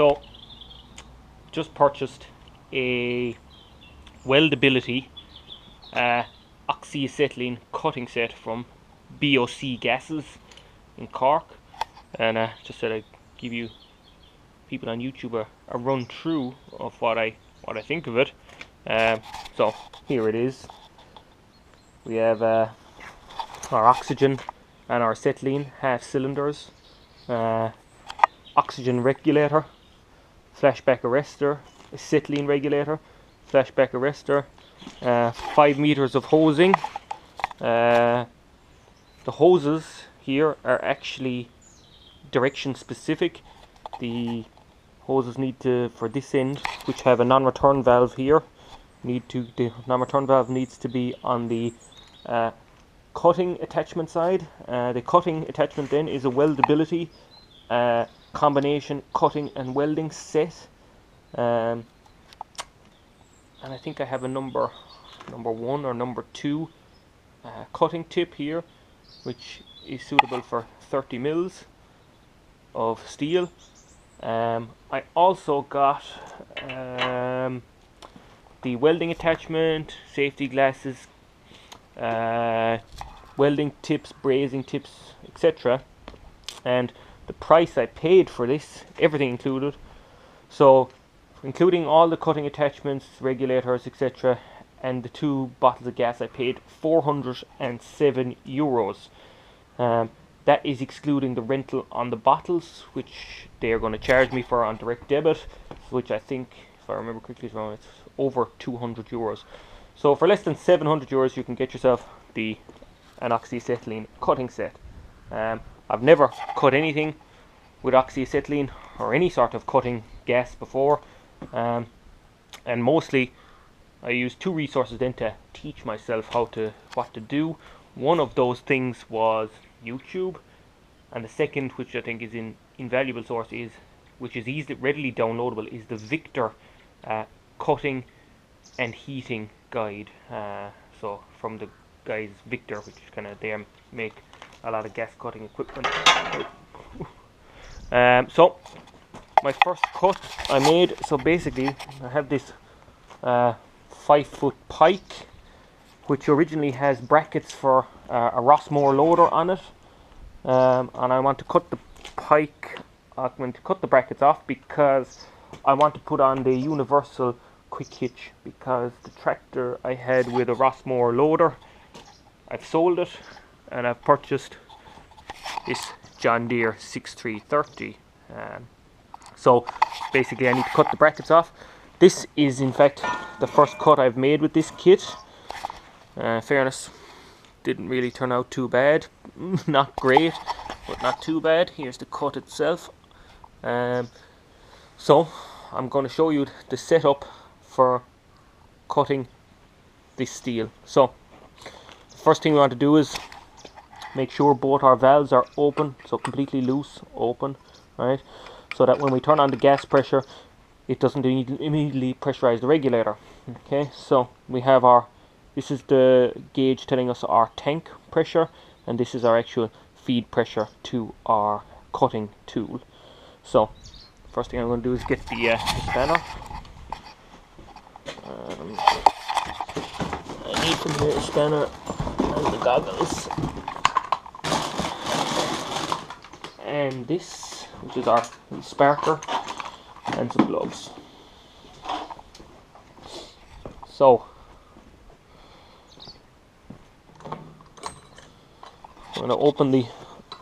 So, just purchased a Weldability Oxyacetylene cutting set from BOC Gases in Cork, and just said I'd give you people on YouTube a run through of what I think of it. So here it is. We have our oxygen and our acetylene half cylinders, oxygen regulator, flashback arrestor, acetylene regulator, flashback arrestor, 5 meters of hosing. The hoses here are actually direction specific. The hoses need to, for this end, which have a non-return valve here, the non-return valve needs to be on the cutting attachment side. The cutting attachment then is a Weldability combination cutting and welding set, and I think I have a number 1 or number 2 cutting tip here, which is suitable for 30 mils of steel. I also got the welding attachment, safety glasses, welding tips, brazing tips, etc. And the price I paid for this, everything included, so including all the cutting attachments, regulators, etc., and the 2 bottles of gas, I paid €407. That is excluding the rental on the bottles, which they are going to charge me for on direct debit, which I think, if I remember correctly, it's over €200. So for less than €700 you can get yourself an oxyacetylene cutting set. I've never cut anything with oxyacetylene or any sort of cutting gas before, and mostly I used 2 resources then to teach myself what to do. One of those things was YouTube, and the second, which I think is an invaluable source, which is readily downloadable, is the Victor cutting and heating guide. So from the guys Victor, which kind of they make a lot of gas cutting equipment. So my first cut I made, so basically I have this 5-foot pike, which originally has brackets for a Rossmore loader on it, and I want to cut the pike. I'm going to cut the brackets off because I want to put on the universal quick hitch, because the tractor I had with a Rossmore loader, I've sold it and I've purchased this John Deere 6330. So basically I need to cut the brackets off. This is in fact the first cut I've made with this kit. Fairness, didn't really turn out too bad. Not great, but not too bad. Here's the cut itself. So I'm going to show you the setup for cutting this steel. So the first thing we want to do is make sure both our valves are open, so completely loose, open, right? So that when we turn on the gas pressure, it doesn't immediately pressurize the regulator. Okay, so we have this is the gauge telling us our tank pressure, and this is our actual feed pressure to our cutting tool. So first thing I'm going to do is get the spanner. I need from here a spanner and the goggles, and this, which is our sparker, and some gloves. So I'm going to open the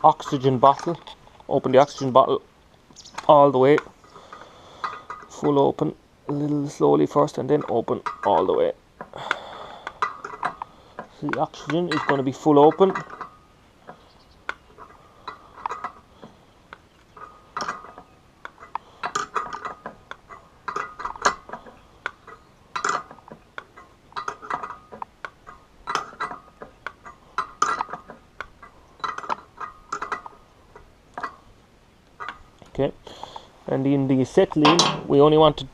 oxygen bottle. Open the oxygen bottle all the way, full open, a little slowly first, and then open all the way. So the oxygen is going to be full open. Okay, and in the acetylene, we only want to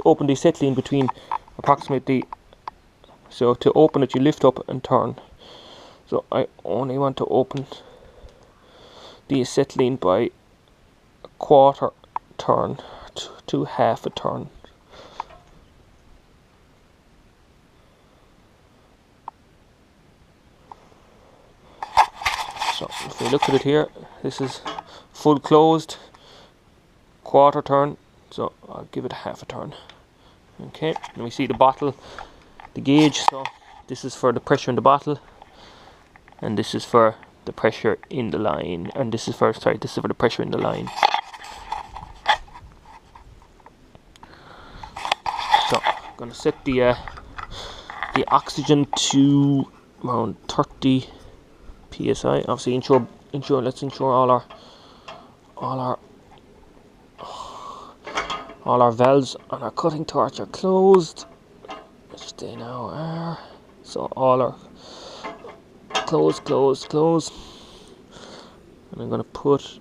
open the acetylene between approximately, so to open it you lift up and turn. So I only want to open the acetylene by a quarter turn to half a turn. So if we look at it here, this is full closed, quarter turn, so I'll give it half a turn. Okay, and we see the bottle, the gauge, so this is for the pressure in the bottle, and this is for the pressure in the line, and this is for, sorry, this is for the pressure in the line. So I'm going to set the oxygen to around 30 psi. Obviously, let's ensure all our valves on our cutting torch are closed. Which they now are. So all are close. And I'm going to put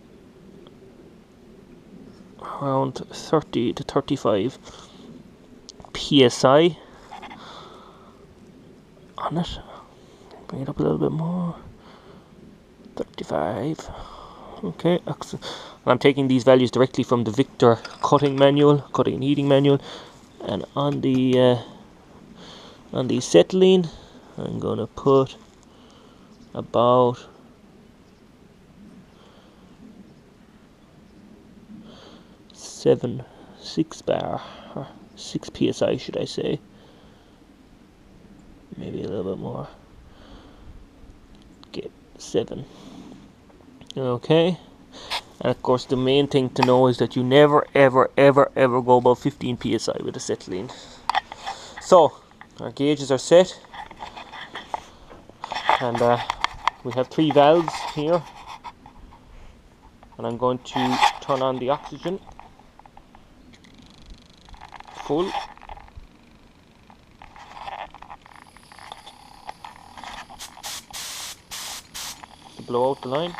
around 30 to 35 psi on it. Bring it up a little bit more. 35. Okay, and I'm taking these values directly from the Victor cutting and heating manual, and on the acetylene I'm gonna put about 6 bar, or 6 psi should I say, maybe a little bit more. Okay, 7. Okay, and of course the main thing to know is that you never ever go above 15 psi with acetylene. So our gauges are set, and we have 3 valves here, and I'm going to turn on the oxygen full. To blow out the line.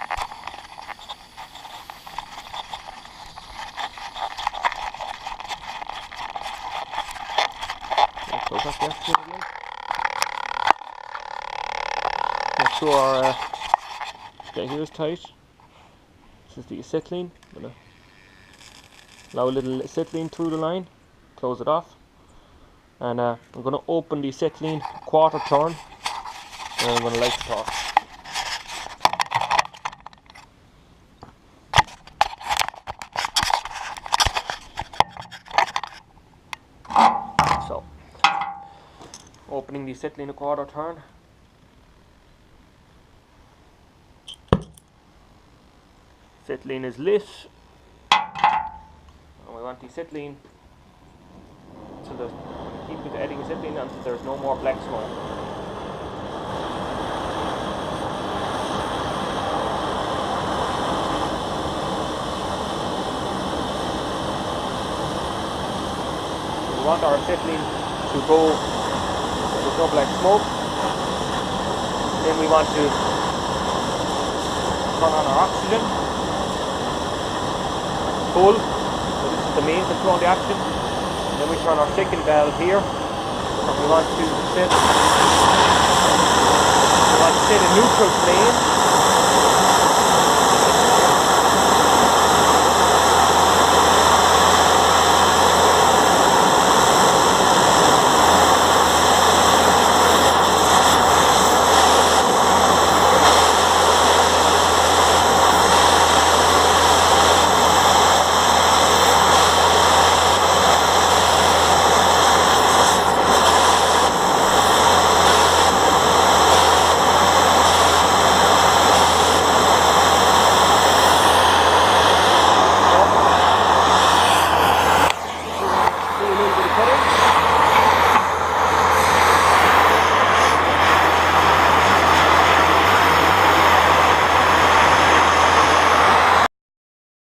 Make sure our guy here is tight. This is the acetylene. I'm going to allow a little acetylene through the line, close it off, and I'm going to open the acetylene quarter turn, and I'm going to light the torch. So, opening the acetylene a quarter turn. Acetylene is lit, and we want the acetylene to keep adding acetylene until there's no more black smoke. So we want our acetylene to go so there's no black smoke. Then we want to turn on our oxygen full. So this is the main control of the action. And then we turn our second valve here, and we want to set a neutral flame.